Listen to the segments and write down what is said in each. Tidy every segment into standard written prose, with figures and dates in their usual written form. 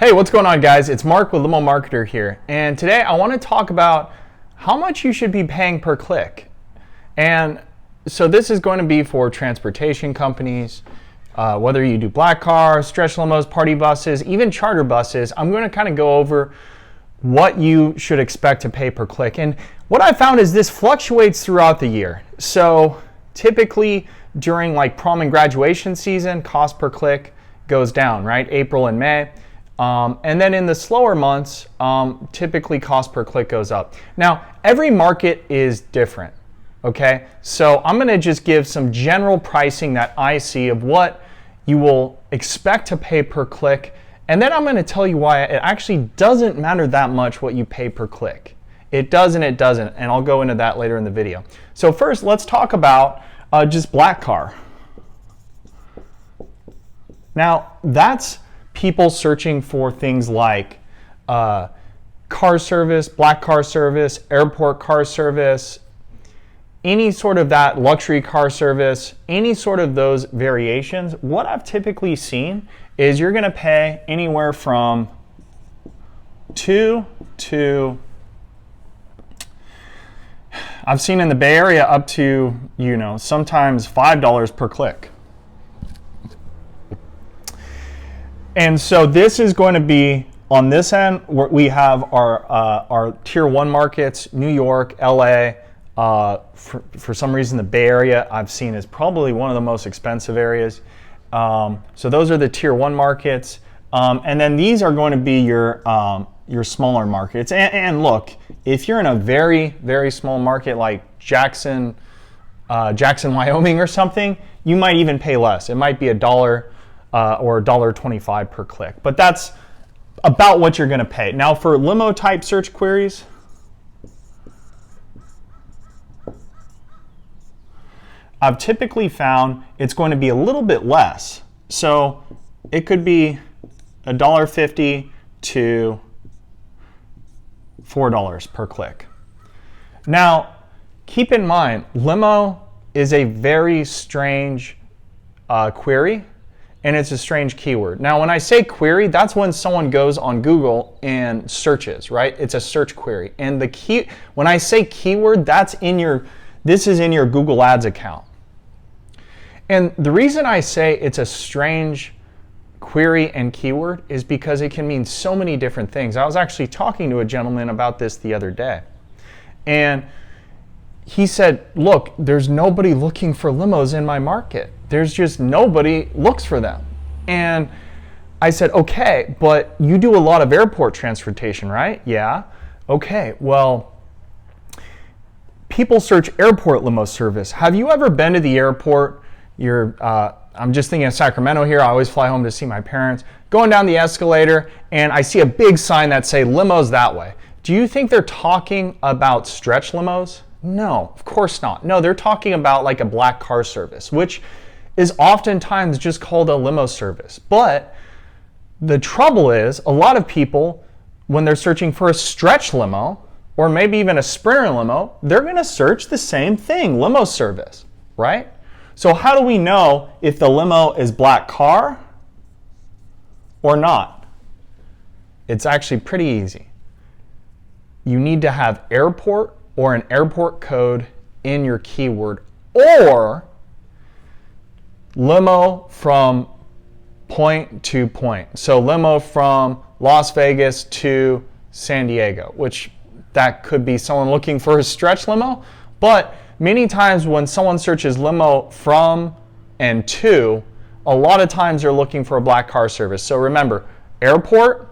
Hey, what's going on, guys? It's Mark with Limo Marketer here, and today I want to talk about how much you should be paying per click. And so this is going to be for transportation companies, whether you do black cars, stretch limos, party buses, even charter buses. I'm going to kind of go over what you should expect to pay per click. And what I found is this fluctuates throughout the year. So typically during like prom and graduation season, cost per click goes down, right? April and May. And then in the slower months, typically cost per click goes up. Now, every market is different, okay? So I'm gonna just give some general pricing that I see of what you will expect to pay per click. And then I'm gonna tell you why it actually doesn't matter that much what you pay per click. It does and it doesn't, and I'll go into that later in the video. So first, let's talk about just black car. Now, that's people searching for things like car service, black car service, airport car service, any sort of that luxury car service, any sort of those variations. What I've typically seen is you're going to pay anywhere from $2 to, I've seen in the Bay Area up to, sometimes $5 per click. And so this is going to be on this end. We have our tier 1 markets, New York, LA. For some reason, the Bay Area I've seen is probably one of the most expensive areas. So those are the tier 1 markets. And then these are going to be your smaller markets. And look, if you're in a very, very small market like Jackson, Wyoming or something, you might even pay less. It might be $1 or $1.25 per click. But that's about what you're going to pay. Now for limo type search queries, I've typically found it's going to be a little bit less. So it could be $1.50 to $4 per click. Now, keep in mind, limo is a very strange query. And it's a strange keyword. Now, when I say query, that's when someone goes on Google and searches, right? It's a search query. And when I say keyword, this is in your Google Ads account. And the reason I say it's a strange query and keyword is because it can mean so many different things. I was actually talking to a gentleman about this the other day. And he said, look, there's nobody looking for limos in my market. There's just nobody looks for them. And I said, okay, but you do a lot of airport transportation, right? Yeah. Okay, well, people search airport limo service. Have you ever been to the airport? I'm just thinking of Sacramento here. I always fly home to see my parents. Going down the escalator, and I see a big sign that say limos that way. Do you think they're talking about stretch limos? No, of course not. No, they're talking about like a black car service, which is oftentimes just called a limo service. But the trouble is, a lot of people, when they're searching for a stretch limo, or maybe even a sprinter limo, they're gonna search the same thing, limo service, right? So how do we know if the limo is black car or not? It's actually pretty easy. You need to have airport or an airport code in your keyword, or limo from point to point. So limo from Las Vegas to San Diego, which that could be someone looking for a stretch limo. But many times when someone searches limo from and to, a lot of times they're looking for a black car service. So remember, airport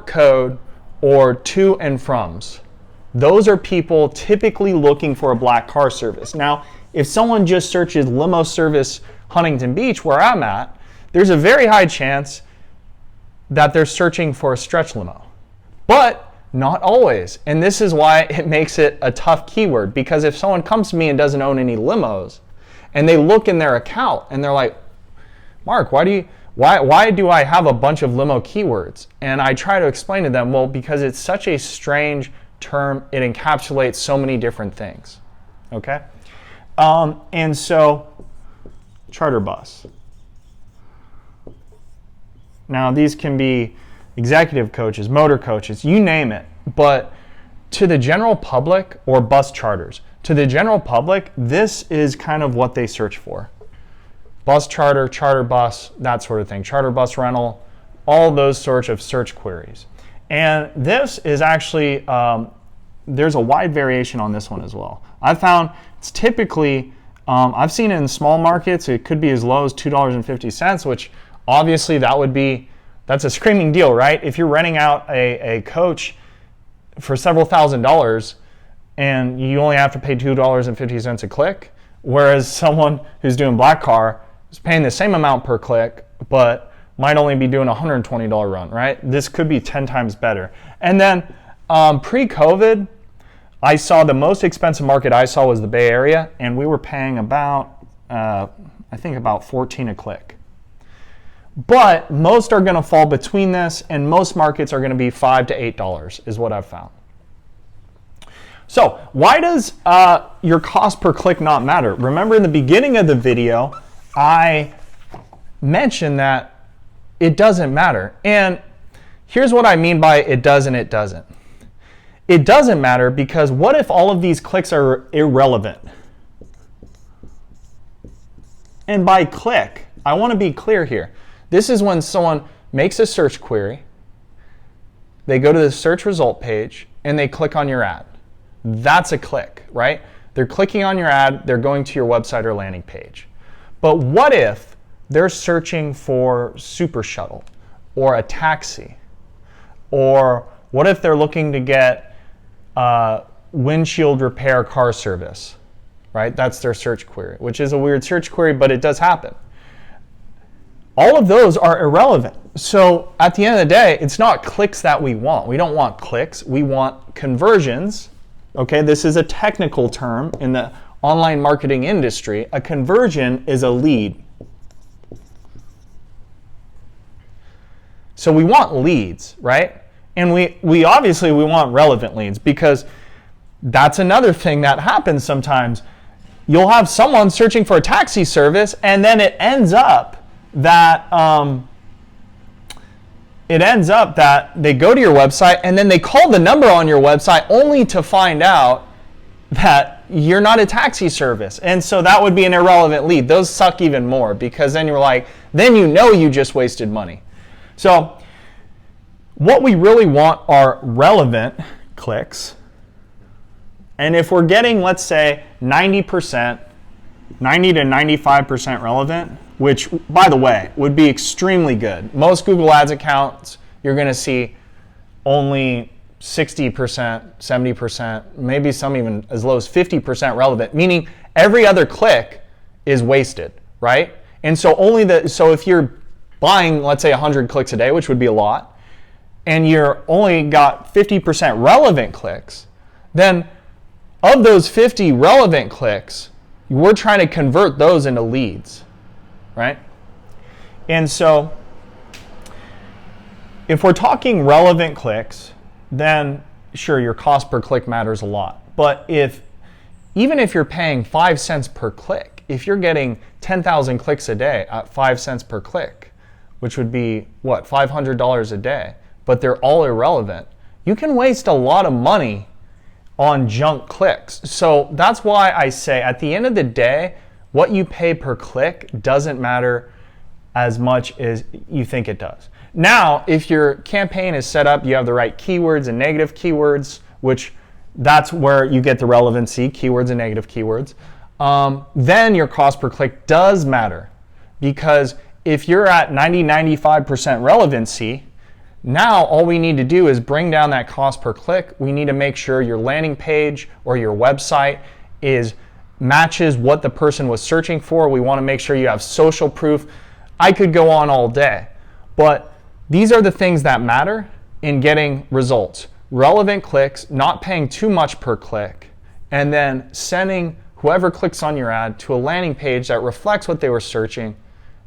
code, or to and froms. Those are people typically looking for a black car service. Now, if someone just searches limo service Huntington Beach, where I'm at, there's a very high chance that they're searching for a stretch limo. But not always. And this is why it makes it a tough keyword, because if someone comes to me and doesn't own any limos, and they look in their account and they're like, Mark, why do I have a bunch of limo keywords? And I try to explain to them, well, because it's such a strange term, it encapsulates so many different things, okay? And so, charter bus. Now these can be executive coaches, motor coaches, you name it. But to the general public, or bus charters, to the general public, this is kind of what they search for. Bus charter, charter bus, that sort of thing, charter bus rental, all those sorts of search queries. And this is actually, there's a wide variation on this one as well. I found it's typically, I've seen it in small markets, it could be as low as $2.50, which obviously that's a screaming deal, right? If you're renting out a coach for several $1,000s and you only have to pay $2.50 a click, whereas someone who's doing black car is paying the same amount per click, but might only be doing a $120 run, right? This could be 10 times better. And then pre-COVID, I saw the most expensive market I saw was the Bay Area, and we were paying about, I think about 14 a click. But most are going to fall between this, and most markets are going to be $5 to $8 is what I've found. So why does your cost per click not matter? Remember in the beginning of the video, I mentioned that it doesn't matter. And here's what I mean by it does and it doesn't. It doesn't matter because what if all of these clicks are irrelevant? And by click, I want to be clear here. This is when someone makes a search query, they go to the search result page, and they click on your ad. That's a click, right? They're clicking on your ad, they're going to your website or landing page. But what if they're searching for Super Shuttle or a taxi? Or what if they're looking to get windshield repair car service, right? That's their search query, which is a weird search query, but it does happen. All of those are irrelevant. So at the end of the day, it's not clicks that we want. We don't want clicks, we want conversions. Okay, this is a technical term in the online marketing industry. A conversion is a lead. So we want leads, right? And we obviously want relevant leads, because that's another thing that happens sometimes. You'll have someone searching for a taxi service, and then it ends up that they go to your website and then they call the number on your website only to find out that you're not a taxi service. And so that would be an irrelevant lead. Those suck even more, because then then you know you just wasted money. So what we really want are relevant clicks. And if we're getting, let's say, 90 to 95% relevant, which, by the way, would be extremely good. Most Google Ads accounts, you're going to see only 60%, 70%, maybe some even as low as 50% relevant, meaning every other click is wasted, right? And so so if you're buying, let's say 100 clicks a day, which would be a lot, and you're only got 50% relevant clicks, then of those 50 relevant clicks, we're trying to convert those into leads, right? And so if we're talking relevant clicks, then sure, your cost per click matters a lot. But even if you're paying 5 cents per click, if you're getting 10,000 clicks a day at 5 cents per click, which would be what, $500 a day, but they're all irrelevant, you can waste a lot of money on junk clicks. So that's why I say at the end of the day, what you pay per click doesn't matter as much as you think it does. Now, if your campaign is set up, you have the right keywords and negative keywords, which that's where you get the relevancy, keywords and negative keywords, then your cost per click does matter. Because if you're at 95% relevancy, now all we need to do is bring down that cost per click. We need to make sure your landing page or your website matches what the person was searching for. We want to make sure you have social proof. I could go on all day, but these are the things that matter in getting results. Relevant clicks, not paying too much per click, and then sending whoever clicks on your ad to a landing page that reflects what they were searching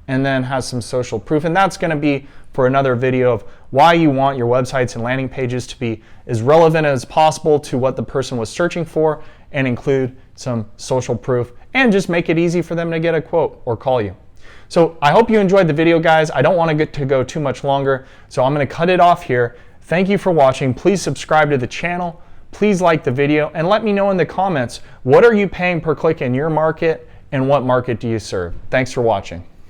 and then has some social proof. And that's going to be for another video of why you want your websites and landing pages to be as relevant as possible to what the person was searching for, and include some social proof, and just make it easy for them to get a quote or call you. So I hope you enjoyed the video, guys. I don't want to get to go too much longer, so I'm going to cut it off here. Thank you for watching. Please subscribe to the channel. Please like the video and let me know in the comments, what are you paying per click in your market and what market do you serve? Thanks for watching.